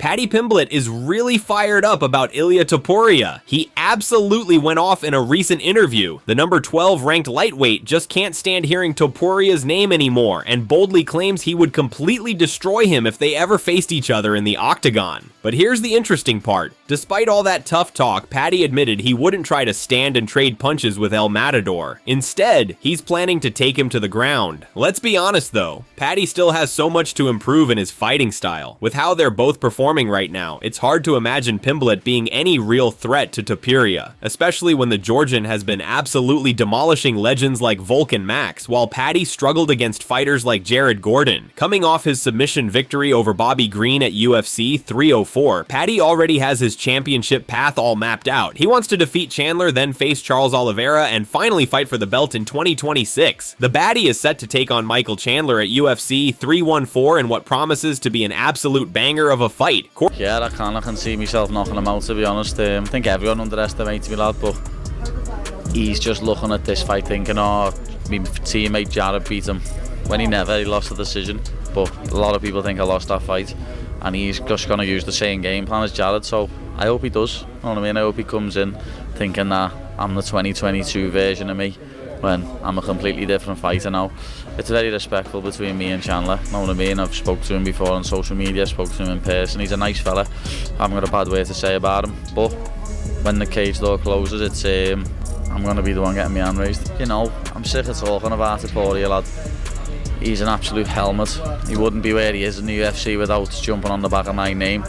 Paddy Pimblett is really fired up about Ilia Topuria. He absolutely went off in a recent interview. The number 12 ranked lightweight just can't stand hearing Topuria's name anymore and boldly claims he would completely destroy him if they ever faced each other in the octagon. But here's the interesting part. Despite all that tough talk, Paddy admitted he wouldn't try to stand and trade punches with El Matador. Instead, he's planning to take him to the ground. Let's be honest though, Paddy still has so much to improve in his fighting style. With how they're both performing right now, it's hard to imagine Pimblett being any real threat to Topuria, especially when the Georgian has been absolutely demolishing legends like Volk and Max, while Paddy struggled against fighters like Jared Gordon. Coming off his submission victory over Bobby Green at UFC 304, Paddy already has his championship path all mapped out. He wants to defeat Chandler, then face Charles Oliveira, and finally fight for the belt in 2026. The baddie is set to take on Michael Chandler at UFC 314 in what promises to be an absolute banger of a fight. Yeah, I can see myself knocking him out, to be honest. I think everyone underestimates me, lad, but he's just looking at this fight thinking, oh, my teammate Jared beat him, when he lost the decision. But a lot of people think I lost that fight, and he's just going to use the same game plan as Jared, so I hope he does. You know what I mean? I hope he comes in thinking that I'm the 2022 version of me, when I'm a completely different fighter now. It's very respectful between me and Chandler, you know what I mean? I've spoke to him before on social media, spoke to him in person. He's a nice fella, I haven't got a bad word to say about him. But when the cage door closes, it's I'm going to be the one getting my hand raised. You know, I'm sick of talking about Topuria, lad. He's an absolute helmet. He wouldn't be where he is in the UFC without jumping on the back of my name.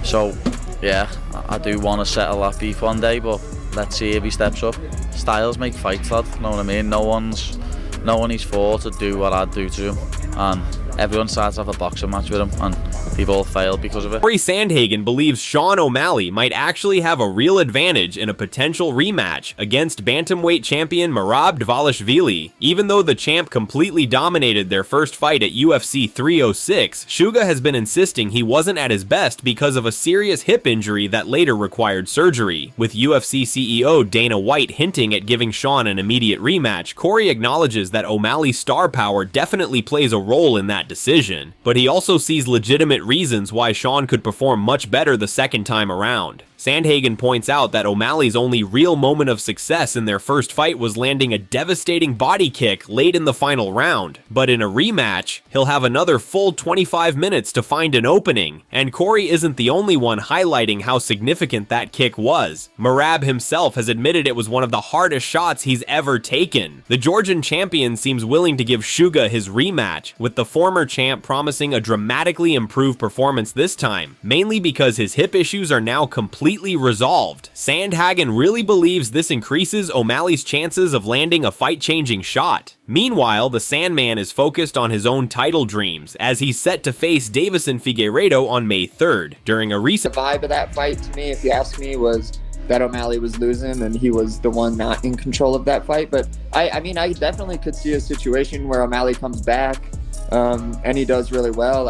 So, yeah, I do want to settle that beef one day, but let's see if he steps up. Styles make fights, lad, you know what I mean? No one is fought to do what I'd do to him, and everyone starts to have a boxing match with him, and they've all failed because of it. Corey Sandhagen believes Sean O'Malley might actually have a real advantage in a potential rematch against bantamweight champion Merab Dvalishvili. Even though the champ completely dominated their first fight at UFC 306, Suga has been insisting he wasn't at his best because of a serious hip injury that later required surgery. With UFC CEO Dana White hinting at giving Sean an immediate rematch, Corey acknowledges that O'Malley's star power definitely plays a role in that decision, but he also sees legitimate reasons why Sean could perform much better the second time around. Sandhagen points out that O'Malley's only real moment of success in their first fight was landing a devastating body kick late in the final round, but in a rematch, he'll have another full 25 minutes to find an opening, and Corey isn't the only one highlighting how significant that kick was. Merab himself has admitted it was one of the hardest shots he's ever taken. The Georgian champion seems willing to give Suga his rematch, with the former champ promising a dramatically improved performance this time, mainly because his hip issues are now completely resolved. Sandhagen really believes this increases O'Malley's chances of landing a fight-changing shot. Meanwhile, the Sandman is focused on his own title dreams, as he's set to face Davison Figueiredo on May 3rd. During a recent The vibe of that fight, to me, if you ask me, was that O'Malley was losing and he was the one not in control of that fight. But I mean, I definitely could see a situation where O'Malley comes back and he does really well.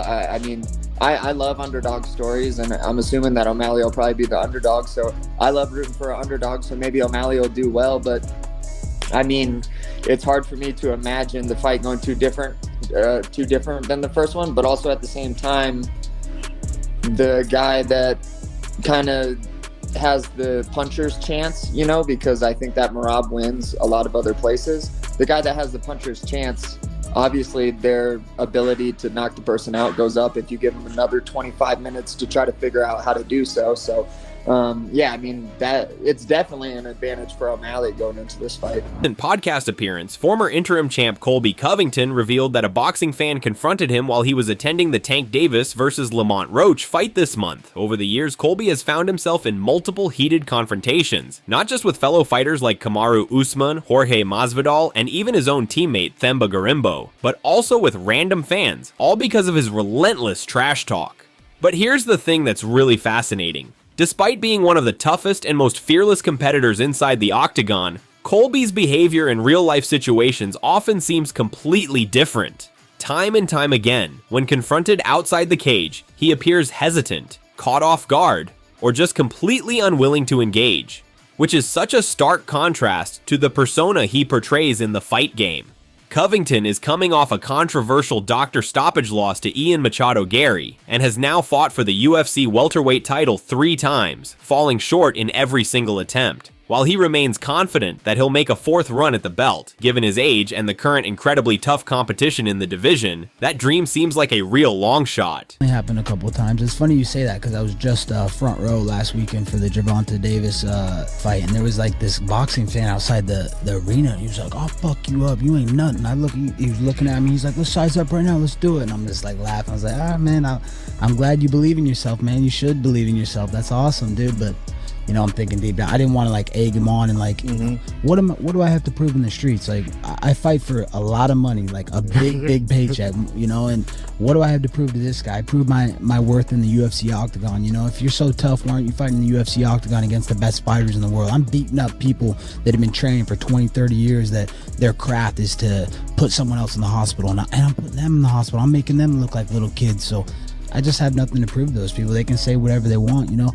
I love underdog stories, and I'm assuming that O'Malley will probably be the underdog. So I love rooting for an underdog, so maybe O'Malley will do well. But I mean, it's hard for me to imagine the fight going too different than the first one. But also at the same time, the guy that kind of has the puncher's chance, you know, because I think that Merab wins a lot of other places. The guy that has the puncher's chance, obviously their ability to knock the person out goes up if you give them another 25 minutes to try to figure out how to do so. So yeah, I mean, that it's definitely an advantage for O'Malley going into this fight. In podcast appearance, former interim champ Colby Covington revealed that a boxing fan confronted him while he was attending the Tank Davis versus Lamont Roach fight this month. Over the years, Colby has found himself in multiple heated confrontations, not just with fellow fighters like Kamaru Usman, Jorge Masvidal, and even his own teammate Themba Gorimbo, but also with random fans, all because of his relentless trash talk. But here's the thing that's really fascinating. Despite being one of the toughest and most fearless competitors inside the octagon, Colby's behavior in real-life situations often seems completely different. Time and time again, when confronted outside the cage, he appears hesitant, caught off guard, or just completely unwilling to engage, which is such a stark contrast to the persona he portrays in the fight game. Covington is coming off a controversial doctor stoppage loss to Ian Machado Gary, and has now fought for the UFC welterweight title 3 times, falling short in every single attempt. While he remains confident that he'll make a 4th run at the belt, given his age and the current incredibly tough competition in the division, that dream seems like a real long shot. It happened a couple of times. It's funny you say that because I was just front row last weekend for the Gervonta Davis fight, and there was like this boxing fan outside the arena, and he was like, "I'll fuck you up, you ain't nothing." He was looking at me, he's like, "Let's size up right now, let's do it." And I'm just like laughing. I was like, man, I'm glad you believe in yourself, man. You should believe in yourself. That's awesome, dude. But you know, I'm thinking deep down, I didn't want to like egg him on and like, what do I have to prove in the streets? Like, I fight for a lot of money, like a big paycheck, you know, and what do I have to prove to this guy? I prove my worth in the UFC octagon, you know. If you're so tough, why aren't you fighting the UFC octagon against the best fighters in the world? I'm beating up people that have been training for 20, 30 years that their craft is to put someone else in the hospital, and I'm putting them in the hospital. I'm making them look like little kids, so I just have nothing to prove to those people. They can say whatever they want, you know.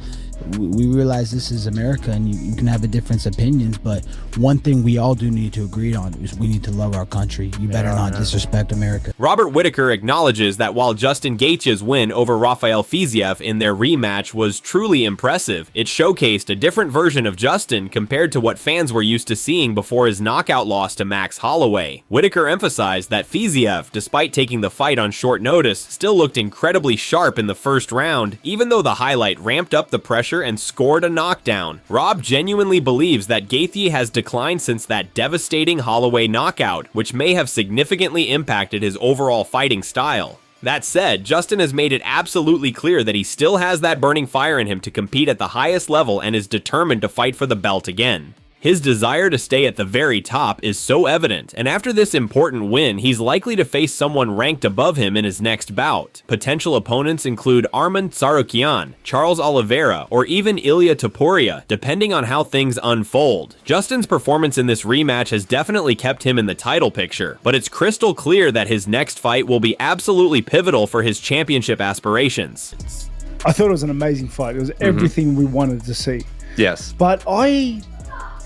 We realize this is America, and you can have a different opinions, but one thing we all do need to agree on is we need to love our country. You better not disrespect America. Robert Whittaker acknowledges that while Justin Gaethje's win over Rafael Fiziev in their rematch was truly impressive, it showcased a different version of Justin compared to what fans were used to seeing before his knockout loss to Max Holloway. Whittaker emphasized that Fiziev, despite taking the fight on short notice, still looked incredibly sharp in the first round, even though the highlight ramped up the pressure and scored a knockdown. Rob genuinely believes that Gaethje has declined since that devastating Holloway knockout, which may have significantly impacted his overall fighting style. That said, Justin has made it absolutely clear that he still has that burning fire in him to compete at the highest level and is determined to fight for the belt again. His desire to stay at the very top is so evident, and after this important win, he's likely to face someone ranked above him in his next bout. Potential opponents include Arman Tsarukyan, Charles Oliveira, or even Ilia Topuria, depending on how things unfold. Justin's performance in this rematch has definitely kept him in the title picture, but it's crystal clear that his next fight will be absolutely pivotal for his championship aspirations. I thought it was an amazing fight. It was everything we wanted to see. Yes. But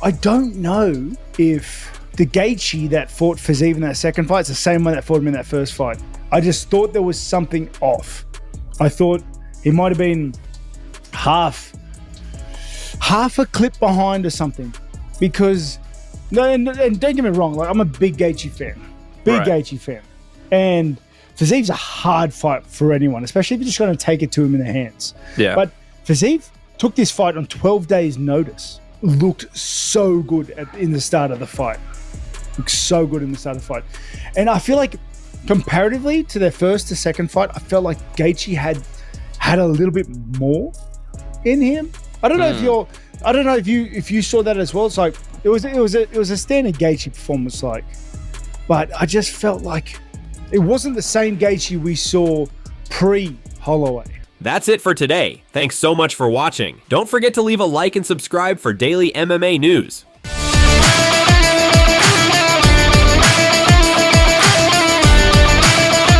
I don't know if the Gaethje that fought Fiziev in that second fight is the same one that fought him in that first fight. I just thought there was something off. I thought he might have been half a clip behind or something. Because, and don't get me wrong, like I'm a big Gaethje fan. Gaethje fan. And Fiziev's a hard fight for anyone, especially if you're just going to take it to him in the hands. Yeah. But Fiziev took this fight on 12 days' notice. Looked so good in the start of the fight. And I feel like comparatively to their first to second fight, I felt like Gaethje had a little bit more in him. I don't know if you saw that as well. It's like it was a standard Gaethje performance, like, but I just felt like it wasn't the same Gaethje we saw pre-Holloway. That's it for today. Thanks so much for watching. Don't forget to leave a like and subscribe for daily MMA news.